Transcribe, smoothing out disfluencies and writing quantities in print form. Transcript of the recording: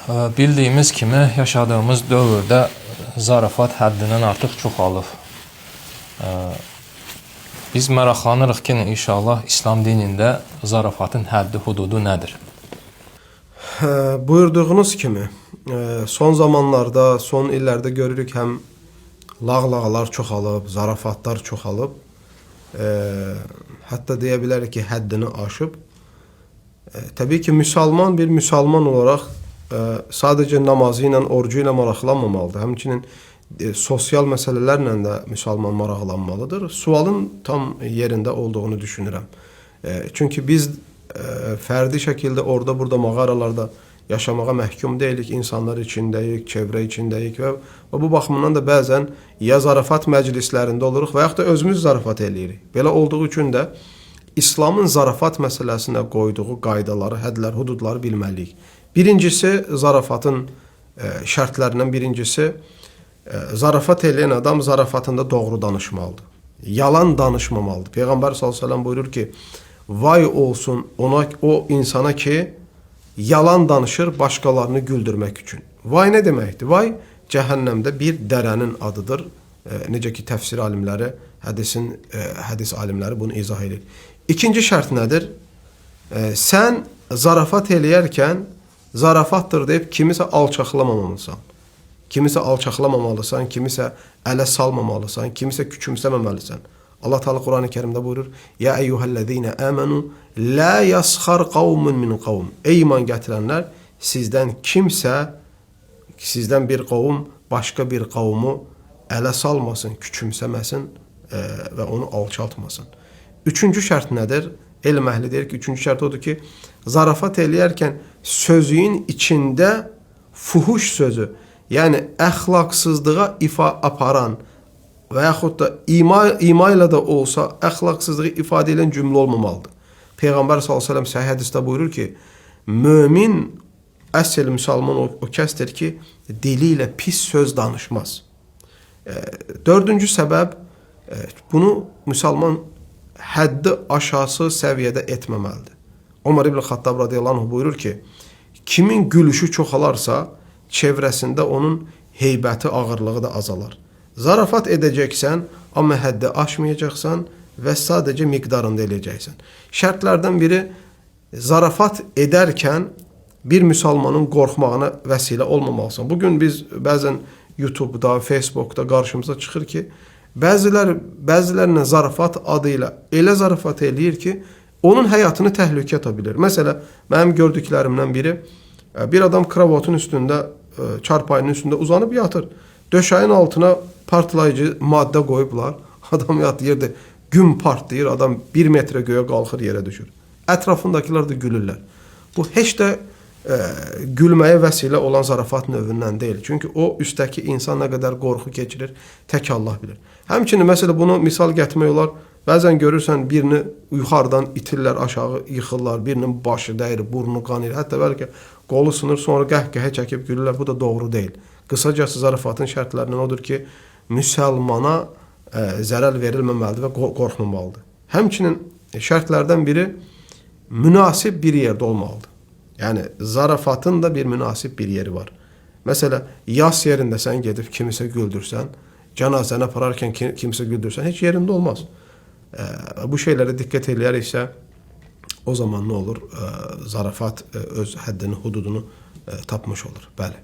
Bildiyimiz kimi yaşadığımız dövrdə zarafat həddindən artıq çoxalıb. Biz maraqlanırıq ki, inşallah İslam dinində zarafatın həddi, hududu nədir? Buyurduğunuz kimi, son zamanlarda, son illərdə görürük həm lağlağalar çoxalıb, zarafatlar çoxalıb, hətta deyə bilərik ki, həddini aşıb. Təbii ki, bir müsəlman olaraq sadəcə namazı ilə, orucu ilə maraqlanmamalıdır. Həmçinin sosial məsələlərlə də müsəlman maraqlanmalıdır. Sualın tam yerində olduğunu düşünürəm. Çünki biz fərdi şəkildə orada-burada mağaralarda yaşamağa məhkum deyilik, insanlar içindəyik, çevrə içindəyik və bu baxımdan da bəzən ya zarafat məclislərində oluruq və yaxud da özümüz zarafat eləyirik. Belə olduğu üçün də İslamın zarafat məsələsinə qoyduğu qaydaları, hədlər, hududları bilməliyik. Birincisi, zarafatın şərtlərindən birincisi, zarafat eləyən adam zarafatında doğru danışmalıdır. Yalan danışmamalıdır. Peyğəmbər s.ə.v buyurur ki, vay olsun o insana ki, yalan danışır başqalarını güldürmək üçün. Vay nə deməkdir? Vay, cəhənnəmdə bir dərənin adıdır. Necə ki, təfsir alimləri, hədis alimləri bunu izah edir. İkinci şərt nədir? Sən zarafat eləyərkən, zarafatdır deyib kimisə alçaqlamamalısan. Kimisə alçaqlamamalısan, kimisə ələ salmamalısan, kimisə küçümsəməməlisən. Allah Teala Quran-ı Kərimdə buyurur: "Ya eyyuhellezine amenu la yaskhar qawmun min qawm." Ey iman gətirənlər, sizdən bir qavm başqa bir qavmu ələ salmasın, küçümsəməsin və onu alçaltmasın. Üçüncü şərt nədir? Elm əhli deyir ki, üçüncü şərt odur ki, zarafat eləyərkən sözün içində fuhuş sözü, yəni əxlaqsızlığa aparan və yaxud da ima ilə də olsa əxlaqsızlığı ifadə edən cümlə olmamalıdır. Peyğəmbər s.ə.v səhih hədisdə buyurur ki, mömin, əsl müsəlman o kəsdir ki, dili ilə pis söz danışmaz. Dördüncü səbəb, bunu müsəlman həddi aşağısı səviyyədə etməməlidir. Ömər ibn Xattab radiyallahu anh buyurur ki, kimin gülüşü çoxalarsa, çevrəsində onun heybəti, ağırlığı da azalar. Zarafat edəcəksən, amma həddi aşmayacaqsan və sadəcə miqdarında eləyəcəksən. Şərtlərdən biri, zarafat edərkən bir müsəlmanın qorxmağına vəsilə olmamalısan. Bugün biz bəzən YouTube'da, Facebook'da qarşımıza çıxır ki, bəzilərlə zarafat adı ilə elə zarafat eləyir ki, onun həyatını təhlükə ata bilir. Məsələn, mənim gördüklərimdən biri, bir adam kravatın üstündə, çarpayının üstündə uzanıb yatır. Döşəyin altına partlayıcı maddə qoyublar. Adam yatır, gün partlayır, adam 1 metrə göyə qalxır, yerə düşür. Ətrafındakılar da gülürlər. Bu heç də gülməyə vəsilə olan zarafat növündən deyil. Çünki o üstəki insan nə qədər qorxu keçirir, tək Allah bilir. Həmçinin, məsələ, bunu misal gətirmək olar. Bəzən görürsən, birini yuxarıdan itirlər, aşağı yıxırlar, birinin başı dəyir, burnu qanır, hətta bəlkə qolu sınır, sonra qəhqəhə çəkib gülürlər. Bu da doğru deyil. Qısacası zarafatın şərtlərindən odur ki, müsəlmana zərər verilməməlidir və qorxmamalıdır. Həmçinin şərtlərdən biri münasib bir yerdə olmalıdır. Yəni, zarafatın da bir münasib bir yeri var. Məsələn, yas yerində sən gedib kimisə güldürsən, cənazəni apararkən kimisə güldürsən, heç yerində olmaz. Bu şeylərə diqqət eləyəriksə, o zaman nə olur? Zarafat öz həddini, hududunu tapmış olur. Bəli.